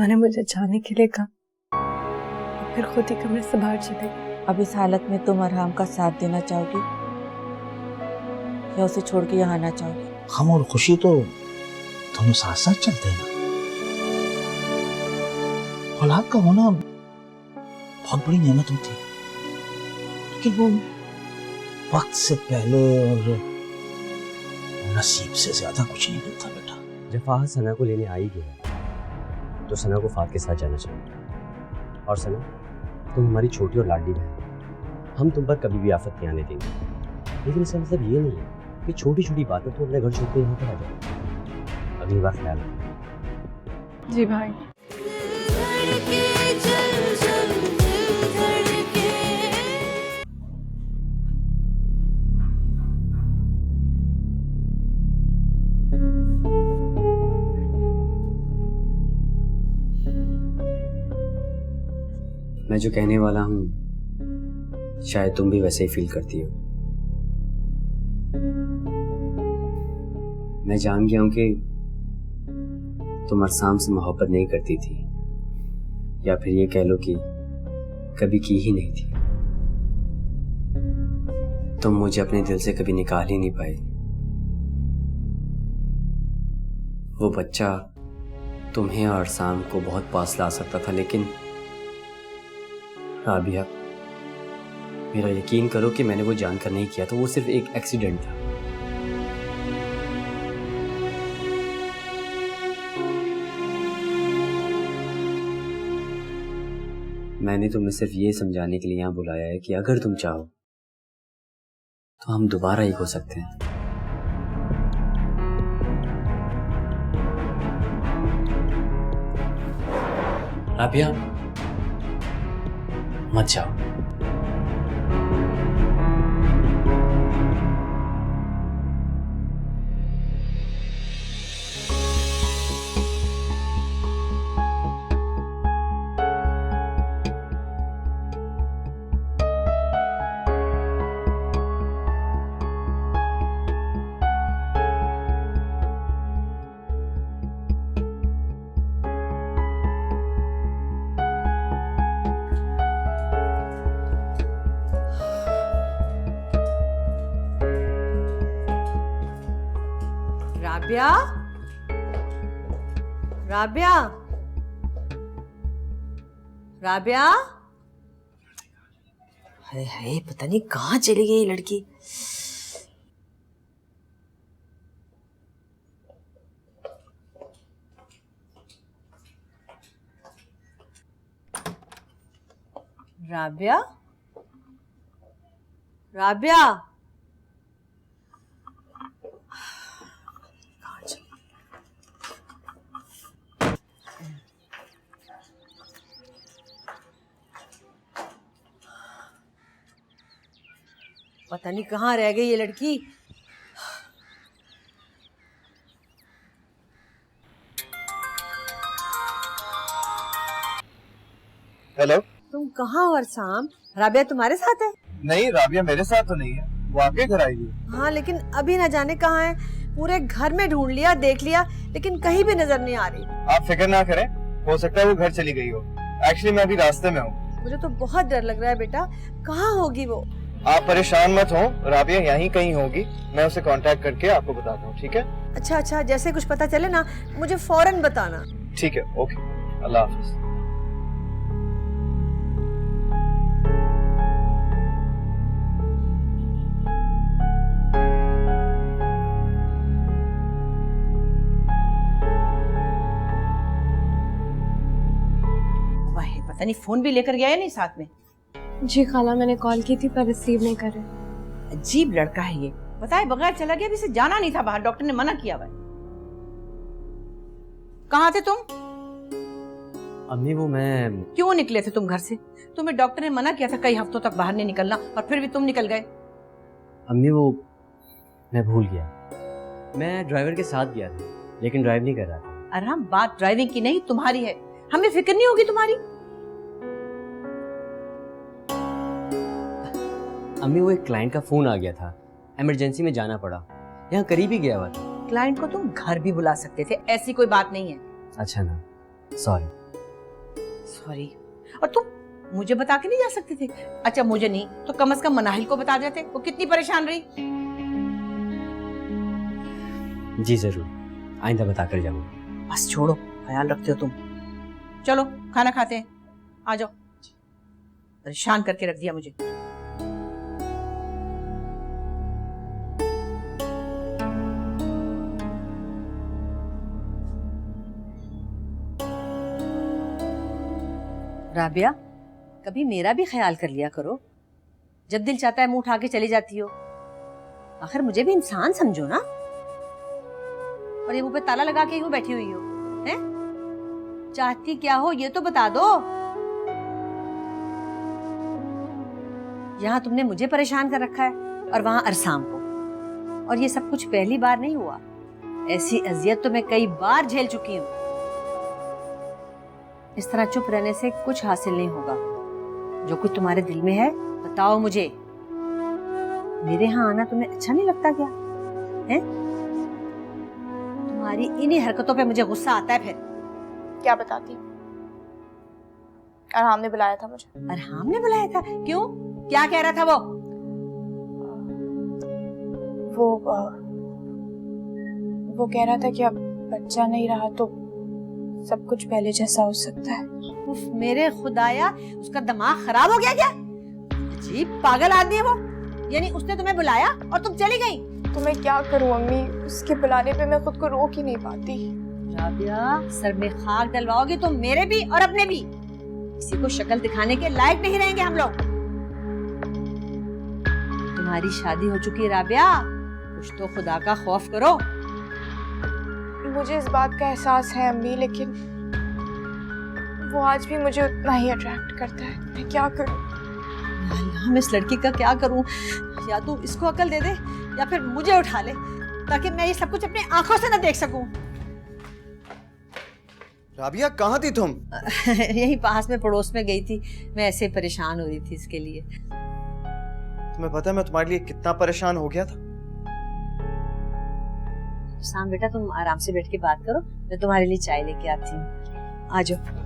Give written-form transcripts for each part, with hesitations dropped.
उन्होंने मुझे जाने के लिए कहा, फिर खुद ही कमरे से बाहर चले गए। अब इस हालत में तुम अरहम का साथ देना चाहोगी या उसे छोड़ के यहाँ आना चाहोगी? हम और खुशी तो दोनों साथ साथ चलते हैं ना। औलाद का होना बहुत बड़ी नेमत होती है, लेकिन वो वक्त से पहले और नसीब से ज्यादा कुछ नहीं मिलता बेटा। जब फाहद सना को लेने आ ही गया तो सना को फाहद के साथ जाना चाहिए। और सना, तुम हमारी छोटी और लाडली बहन, हम तुम पर कभी भी आफत नहीं आने देंगे, लेकिन इसका मतलब ये नहीं है कि छोटी छोटी बातें तो अपने घर छोड़ के यहाँ पर आ जाए। अगली बार ख्याल रखना। जी भाई। मैं जो कहने वाला हूँ शायद तुम भी वैसे ही फील करती हो। मैं जान गया हूं कि तुम अरसाम से मोहब्बत नहीं करती थी, या फिर ये कह लो कि कभी की ही नहीं थी। तुम मुझे अपने दिल से कभी निकाल ही नहीं पाई। वो बच्चा तुम्हें और अरसाम को बहुत पास ला सकता था, लेकिन राबिया, मेरा यकीन करो कि मैंने वो जानकर नहीं किया था, वो सिर्फ एक एक्सीडेंट था। मैंने तुम्हें सिर्फ ये समझाने के लिए यहाँ बुलाया है कि अगर तुम चाहो तो हम दोबारा एक हो सकते हैं। राबिया, मत जाओ। राबिया, राबिया, राबिया। हाय हाय, पता नहीं कहाँ चली गई ये लड़की। राबिया, राबिया। पता नहीं कहाँ रह गई ये लड़की। हेलो, तुम कहाँ हो अरसाम? राबिया तुम्हारे साथ है? नहीं, राबिया मेरे साथ तो नहीं है, वो आपके घर आई है। हाँ, लेकिन अभी न जाने कहाँ है। पूरे घर में ढूंढ लिया, देख लिया, लेकिन कहीं भी नजर नहीं आ रही। आप फिक्र ना करें, हो सकता है वो घर चली गई हो। एक्चुअली मैं अभी रास्ते में हूँ। मुझे तो बहुत डर लग रहा है बेटा, कहाँ होगी वो? आप परेशान मत हो, राबिया यहीं कहीं होगी। मैं उसे कांटेक्ट करके आपको बताता हूँ, ठीक है? अच्छा अच्छा, जैसे कुछ पता चले ना मुझे फौरन बताना। ठीक है, ओके, अल्लाह हाफिज। वाह, पता नहीं फोन भी लेकर गया है नहीं साथ में। जी खाला, मैंने कॉल की थी पर रिसीव नहीं करे। अजीब लड़का है ये, बताए बगैर चला गया। अभी से जाना नहीं था बाहर, डॉक्टर ने मना किया हुआ है। कहाँ थे तुम? अम्मी, वो मैं क्यों निकले थे तुम घर से? तुम्हें डॉक्टर ने मना किया था कई हफ्तों तक बाहर नहीं निकलना, और फिर भी तुम निकल गए। अम्मी, वो मैं भूल गया। मैं ड्राइवर के साथ गया था, लेकिन ड्राइव नहीं कर रहा था। अरहम, बात ड्राइविंग की नहीं तुम्हारी है। हमें फिक्र नहीं होगी तुम्हारी? अम्मी, वो एक क्लाइंट का फोन आ गया था, इमरजेंसी में जाना पड़ा। यहाँ करीब ही गया हुआ था। क्लाइंट को तुम घर भी बुला सकते थे, ऐसी कोई बात नहीं है। अच्छा ना, सॉरी। सॉरी। और तुम मुझे बता के नहीं जा सकते थे? अच्छा मुझे नहीं तो कम से कम मनाहिल को बता देते, वो कितनी परेशान रही। जी जरूर, आइंदा बताकर जाऊंगा। बस छोड़ो, ख्याल रखते हो तुम। चलो खाना खाते हैं, आ जाओ। परेशान करके रख दिया मुझे। राबिया, कभी मेरा भी ख्याल कर लिया करो। जब दिल चाहता है मुंह उठा के चली जाती हो। आखिर मुझे भी इंसान समझो ना। और ये मुंह पे ताला लगा के क्यों बैठी हुई हो? हैं? चाहती क्या हो ये तो बता दो। यहाँ तुमने मुझे परेशान कर रखा है और वहां अरसाम को। और ये सब कुछ पहली बार नहीं हुआ, ऐसी अजियत तो मैं कई बार झेल चुकी हूँ। इस तरह चुप रहने से कुछ हासिल नहीं होगा। जो कुछ तुम्हारे दिल में है बताओ मुझे। मेरे यहाँ आना तुम्हें अच्छा नहीं लगता क्या? हैं? तुम्हारी इन्हीं हरकतों पे मुझे गुस्सा आता है। फिर क्या बताती? अरहाम ने बुलाया था मुझे। अरहाम ने बुलाया था? क्यों? क्या कह रहा था वो कह रहा था कि अब बच्चा नहीं रहा तो सब कुछ पहले जैसा हो सकता है। उफ, मेरे खुदाया, उसका दिमाग खराब हो गया क्या? अजीब पागल आदमी है वो। यानी उसने तुम्हें बुलाया और तुम चली गई? तो मैं क्या करूं अम्मी, उसके बुलाने पे मैं खुद को रोक ही नहीं पाती। राबिया, सर में खाक डलवाओगी तुम मेरे भी और अपने भी। किसी को शक्ल दिखाने के लायक नहीं रहेंगे हम लोग। तुम्हारी शादी हो चुकी है राबिया, कुछ तो खुदा का खौफ करो। मुझे इस बात का एहसास है अम्मी, लेकिन वो आज भी मुझे उतना ही अट्रैक्ट करता है। मैं क्या करूं? अल्लाह, मैं इस लड़की का क्या करूं? या तू इसको अकल दे दे या फिर मुझे उठा ले, ताकि मैं ये सब कुछ अपनी आंखों से न देख सकूं। राबिया कहाँ थी तुम? यही पास में पड़ोस में गई थी। मैं ऐसे परेशान हो रही थी इसके लिए। तुम्हें पता है मैं तुम्हारे लिए कितना परेशान हो गया था? शाम बेटा, तुम आराम से बैठ के बात करो, मैं तुम्हारे लिए चाय लेके आती हूँ। आ जाओ।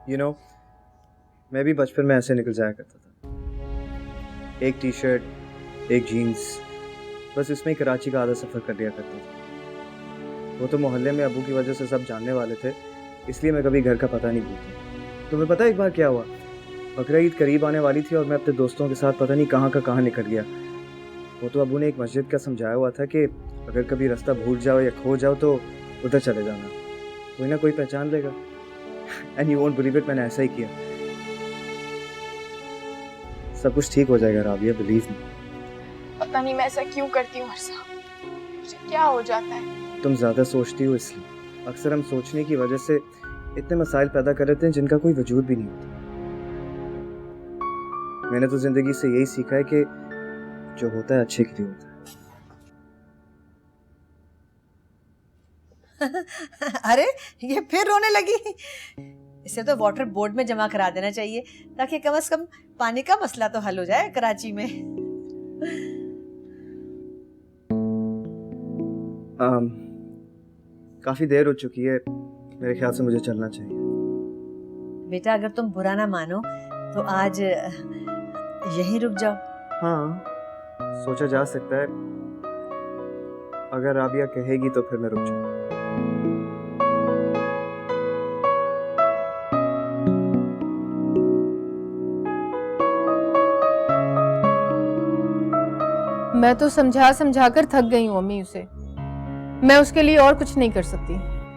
You know, मैं भी बचपन में ऐसे निकल जाया करता था। एक टी शर्ट, एक जीन्स, बस इसमें ही कराची का आधा सफ़र कर लिया करता था। वो तो मोहल्ले में अबू की वजह से सब जानने वाले थे, इसलिए मैं कभी घर का पता नहीं भूलता। तुम्हें पता है एक बार क्या हुआ? बकरा ईद करीब आने वाली थी और मैं अपने दोस्तों के साथ पता नहीं कहाँ निकल गया। वो तो अबू ने एक मस्जिद का समझाया हुआ था कि अगर कभी रास्ता भूल जाओ या खो जाओ तो उधर चले जाना, कोई ना कोई पहचान लेगा। And you won't believe it, मैंने ऐसा ही किया। सब कुछ ठीक हो जाएगा राबिया, बिलीव मी। पता नहीं मैं ऐसा क्यों करती हूँ अरसाम, मुझे क्या हो जाता है? तुम ज्यादा सोचती हो इसलिए। अक्सर हम सोचने की वजह से इतने मसाइल पैदा कर लेते हैं जिनका कोई वजूद भी नहीं होता। मैंने तो जिंदगी से यही सीखा है कि जो होता है अच्छे के लिए होता है। अरे ये फिर रोने लगी। इसे तो वाटर बोर्ड में जमा करा देना चाहिए, ताकि कम से कम पानी का मसला तो हल हो जाए कराची में। काफी देर हो चुकी है, मेरे ख्याल से मुझे चलना चाहिए। बेटा, अगर तुम बुरा ना मानो तो आज यहीं रुक जाओ। हाँ, सोचा जा सकता है। अगर राबिया कहेगी तो फिर मैं रुक जाऊंगा। मैं तो समझा समझा कर थक गई हूँ अम्मी उसे। मैं उसके लिए और कुछ नहीं कर सकती।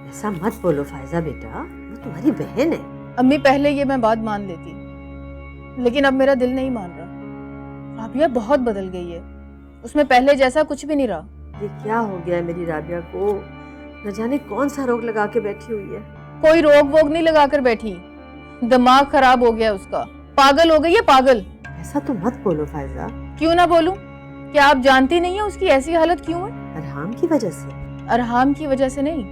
ऐसा मत बोलो फायजा बेटा, वो तुम्हारी बहन है। अम्मी पहले ये मैं बात मान लेती, लेकिन अब मेरा दिल नहीं मान रहा। राबिया बहुत बदल गई है, उसमें पहले जैसा कुछ भी नहीं रहा। ये क्या हो गया है मेरी राबिया को? न जाने कौन सा रोग लगा के बैठी हुई है। कोई रोग वोग नहीं लगा कर बैठी, दिमाग खराब हो गया उसका, पागल हो गई है पागल। ऐसा तो मत बोलो फायजा। क्यों ना बोलूं? क्या आप जानती नहीं है उसकी ऐसी हालत क्यों है? अरहाम की वजह से? अरहाम की वजह से नहीं,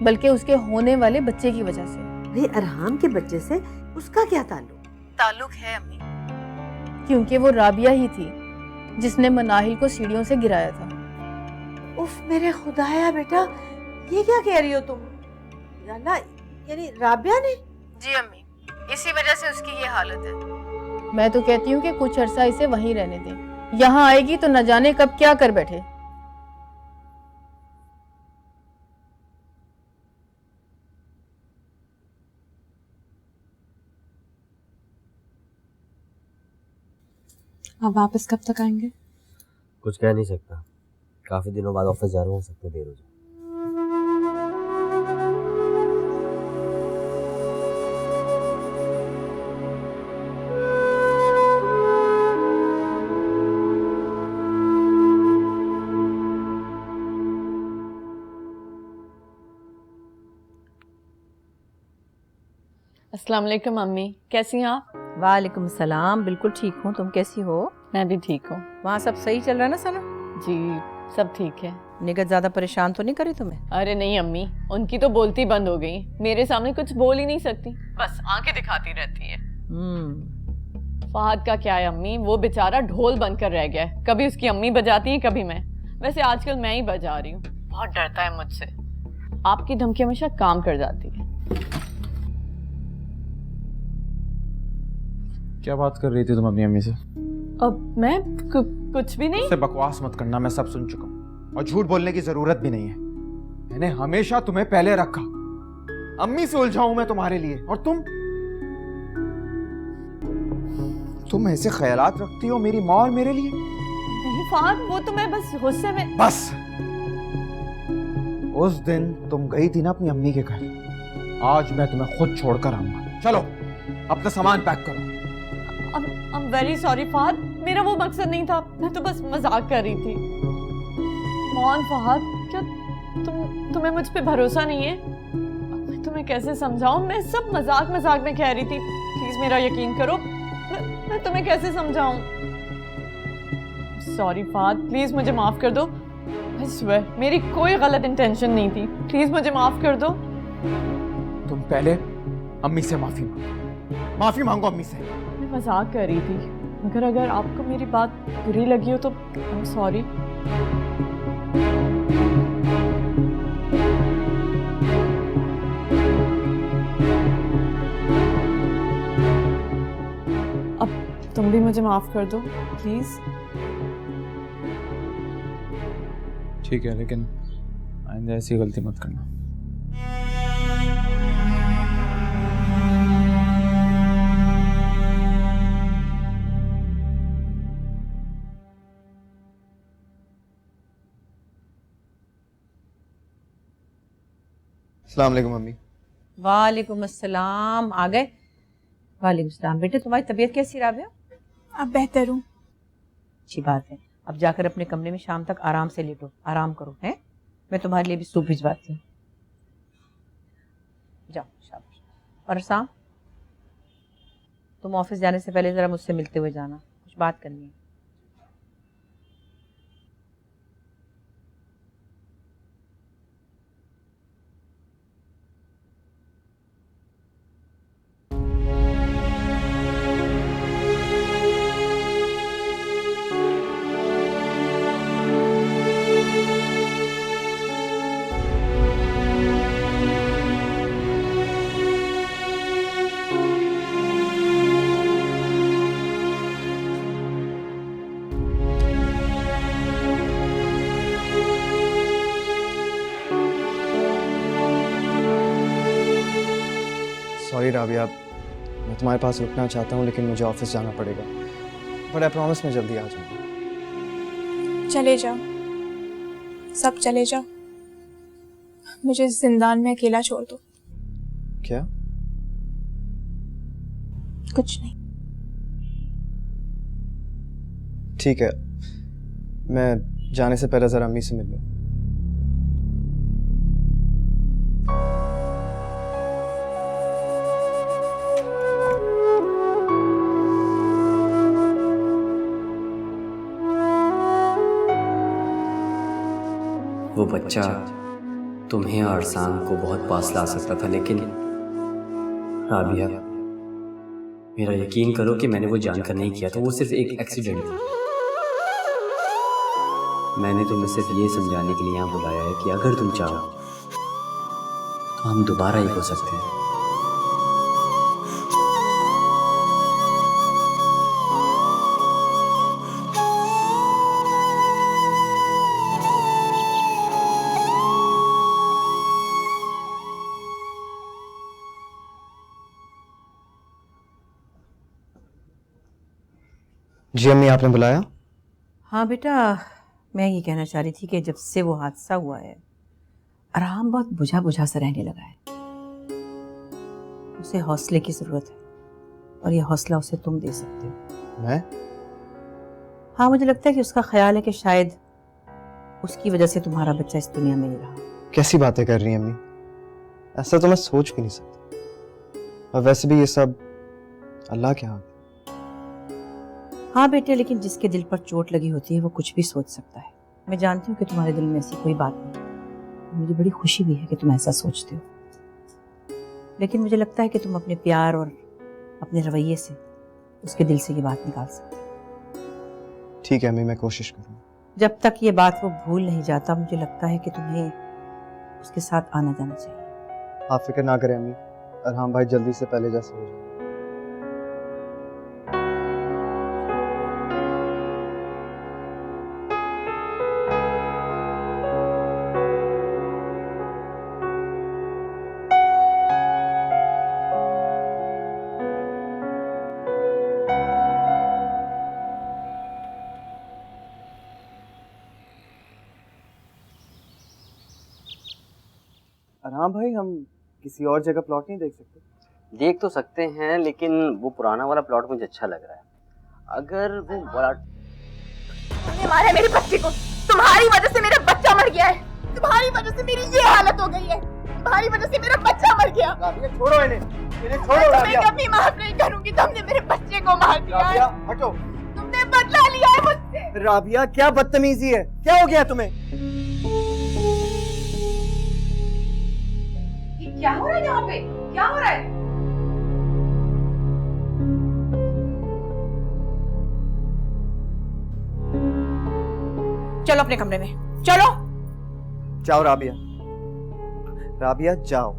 बल्कि उसके होने वाले बच्चे की वजह से। भाई अरहाम के बच्चे से उसका क्या ताल्लुक? ताल्लुक है अम्मी, क्योंकि वो राबिया ही थी जिसने मनाहिल को सीढ़ियों से गिराया था। उफ मेरे खुदाया बेटा, ये क्या कह रही हो तुम? अल्लाह, यानी राबिया ने? जी अम्मी, इसी वजह से उसकी ये हालत है। मैं तो कहती हूँ कि कुछ अरसा इसे वहीं रहने दें, यहाँ आएगी तो न जाने कब क्या कर बैठे। आप वापस कब तक आएंगे? कुछ कह नहीं सकता, काफी दिनों बाद ऑफिस जा रहा हूँ, हो सकता है देर हो जाए। अस्सलाम वालेकुम मम्मी, कैसी हैं आप? वालेकुम सलाम, बिल्कुल ठीक हूँ। तुम कैसी हो? मैं भी ठीक हूँ। वहाँ सब सही चल रहा है ना सना? जी सब ठीक है। निगत ज्यादा परेशान तो नहीं करे तुम्हें? अरे नहीं अम्मी, उनकी तो बोलती बंद हो गई, मेरे सामने कुछ बोल ही नहीं सकती, बस आंखें दिखाती रहती है। फहद का क्या है अम्मी, वो बेचारा ढोल बनकर रह गया है, कभी उसकी अम्मी बजाती है कभी मैं। वैसे आजकल मैं ही बजा रही हूँ, बहुत डरता है मुझसे। आपकी धमकी हमेशा काम कर जाती है। क्या बात कर रही थी तुम अपनी अम्मी से? अब मैं कुछ भी नहीं। उससे बकवास मत करना, मैं सब सुन चुका हूँ और झूठ बोलने की जरूरत भी नहीं है। मैंने हमेशा तुम्हें पहले रखा, अम्मी से उलझाऊं मैं तुम्हारे लिए, और तुम ऐसे ख्यालात रखती हो मेरी माँ और मेरे लिए? नहीं फहद, वो तो मैं बस गुस्से में। बस उस दिन तुम गई थी ना अपनी अम्मी के घर, आज मैं तुम्हें खुद छोड़कर आऊंगा। चलो अपना सामान पैक करो। I'm very sorry फहद, मेरा वो मकसद नहीं था, मैं तो बस मजाक कर रही थी। मौन फहद, क्या तुम्हें मुझ पे भरोसा नहीं है? अब मैं तुम्हें कैसे समझाऊं? मैं सब मजाक मजाक में कह रही थी, प्लीज मेरा यकीन करो। मैं तुम्हें कैसे समझाऊं? सॉरी फहद, प्लीज मुझे माफ कर दो। I swear, मेरी कोई गलत इंटेंशन नहीं थी, प्लीज मुझे माफ कर दो। तुम पहले अम्मी से माफी मांगो अम्मी से। मैं मजाक कर रही थी, अगर आपको मेरी बात बुरी लगी हो तो I'm sorry। अब तुम भी मुझे माफ कर दो प्लीज। ठीक है, लेकिन आइंदा ऐसी गलती मत करना। अस्सलाम वालेकुम मम्मी। वालेकुम अस्सलाम। आ गए? वालेकुम अस्सलाम। बेटे तुम्हारी तबीयत कैसी राबिया? अब बेहतर हूँ। अच्छी बात है। अब जाकर अपने कमरे में शाम तक आराम से लेटो, आराम करो। हैं, मैं तुम्हारे लिए भी सूप भिजवाती हूँ। जाओ शाबाश। और शाम तुम ऑफिस जाने से पहले जरा मुझसे मिलते हुए जाना, कुछ बात करनी है। सॉरी राबिया, मैं तुम्हारे पास रुकना चाहता हूँ लेकिन मुझे ऑफिस जाना पड़ेगा, बट आई प्रॉमिस मैं जल्दी आ जाऊँगा। चले जाओ, सब चले जाओ, मुझे इस जिंदान में अकेला छोड़ दो। क्या? कुछ नहीं। ठीक है, मैं जाने से पहले जरा अम्मी से मिल लूं। वो बच्चा तुम्हें और शाम को बहुत पास ला सकता था, लेकिन राबिया, मेरा यकीन करो कि मैंने वो जानकर नहीं किया था, वो सिर्फ एक एक्सीडेंट था। मैंने तुम्हें सिर्फ ये समझाने के लिए यहाँ बुलाया है कि अगर तुम चाहो तो हम दोबारा एक हो सकते हैं। जी अम्मी, आपने बुलाया? हाँ बेटा, मैं ये कहना चाह रही थी कि जब से वो हादसा हुआ है आराम बहुत बुझा बुझा सा रहने लगा है। उसे हौसले की जरूरत है और ये हौसला उसे तुम दे सकते हो। मैं? हाँ, मुझे लगता है कि उसका ख्याल है कि शायद उसकी वजह से तुम्हारा बच्चा इस दुनिया में नहीं रहा। कैसी बातें कर रही हैं अम्मी? ऐसा तो मैं सोच भी नहीं सकता। और वैसे भी ये सब अल्लाह के हाथ। हाँ बेटे, लेकिन जिसके दिल पर चोट लगी होती है वो कुछ भी सोच सकता है। मैं जानती हूँ कि तुम्हारे दिल में ऐसी कोई बात नहीं। मुझे बड़ी खुशी भी है कि तुम ऐसा सोचते हो, लेकिन मुझे लगता है कि तुम अपने प्यार और अपने रवैये से उसके दिल से ये बात निकाल सकते हो। ठीक है अम्मी, मैं कोशिश करूँगा। जब तक ये बात वो भूल नहीं जाता, मुझे लगता है कि तुम्हें उसके साथ आना जाना चाहिए। आप फिक्र ना करें अम्मी, अरहाम भाई जल्दी से पहले जैसे हो जाए। अरहाम भाई, हम किसी और जगह प्लॉट नहीं देख सकते? देख तो सकते हैं, लेकिन वो पुराना वाला प्लॉट मुझे अच्छा लग रहा है। अगर वो बड़ा तुमने मारा मेरे बच्चे को, तुम्हारी वजह से मेरा बच्चा मर गया है, तुम्हारी वजह से मेरी ये हालत हो गई है, तुम्हारी वजह से मेरा बच्चा मर गया। राबिया छोड़ो इन्हें छोड़ो राबिया। मैं कभी माफ नहीं करूंगी, तुमने मेरे बच्चे को मार दिया है। राबिया हटो। तुमने बदला लिया है मुझसे। राबिया क्या बदतमीजी है, क्या हो गया तुम्हें? क्या हो रहा है यहाँ पे? क्या हो रहा है? चलो अपने कमरे में, चलो। जाओ राबिया, राबिया जाओ।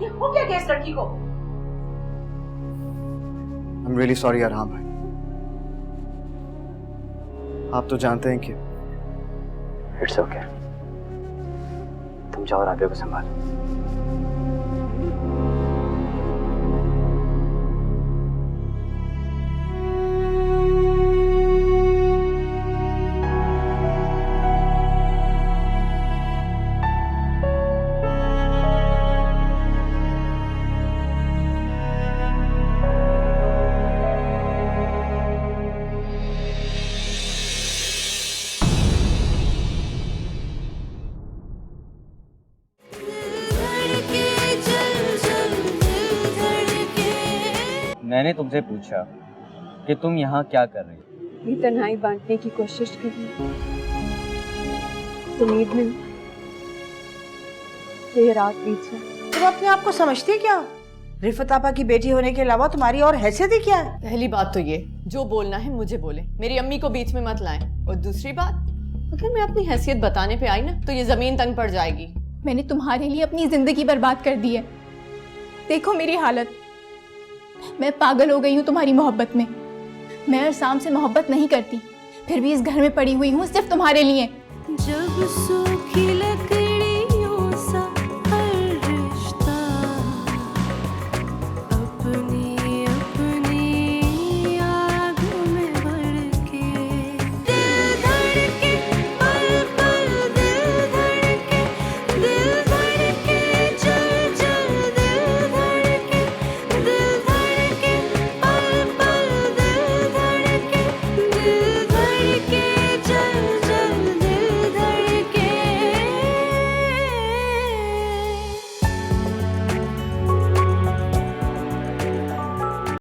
ये हो क्या गया इस लड़की को? I'm really sorry अरहाम भाई। आप तो जानते हैं कि इट्स ओके। तुम जाओ, राबिया को संभालो। मैंने तुमसे पूछा कि तुम यहाँ क्या कर रही हो? ये तन्हाई बांटने की कोशिश कर रही हूँ। उम्मीद में कि ये रात बीत जाए। तुम अपने आप को समझती क्या? रिफत आपा की बेटी होने के अलावा तुम्हारी और हैसियत ही क्या है? पहली बात तो ये, जो बोलना है मुझे बोले, मेरी अम्मी को बीच में मत लाएं। और दूसरी बात, अगर मैं अपनी हैसियत बताने पे आई ना तो ये जमीन तंग पड़ जाएगी। मैंने तुम्हारे लिए अपनी जिंदगी बर्बाद कर दी है। देखो मेरी हालत, मैं पागल हो गई हूँ तुम्हारी मोहब्बत में। मैं अरसाम से मोहब्बत नहीं करती, फिर भी इस घर में पड़ी हुई हूँ सिर्फ तुम्हारे लिए। जब सूखी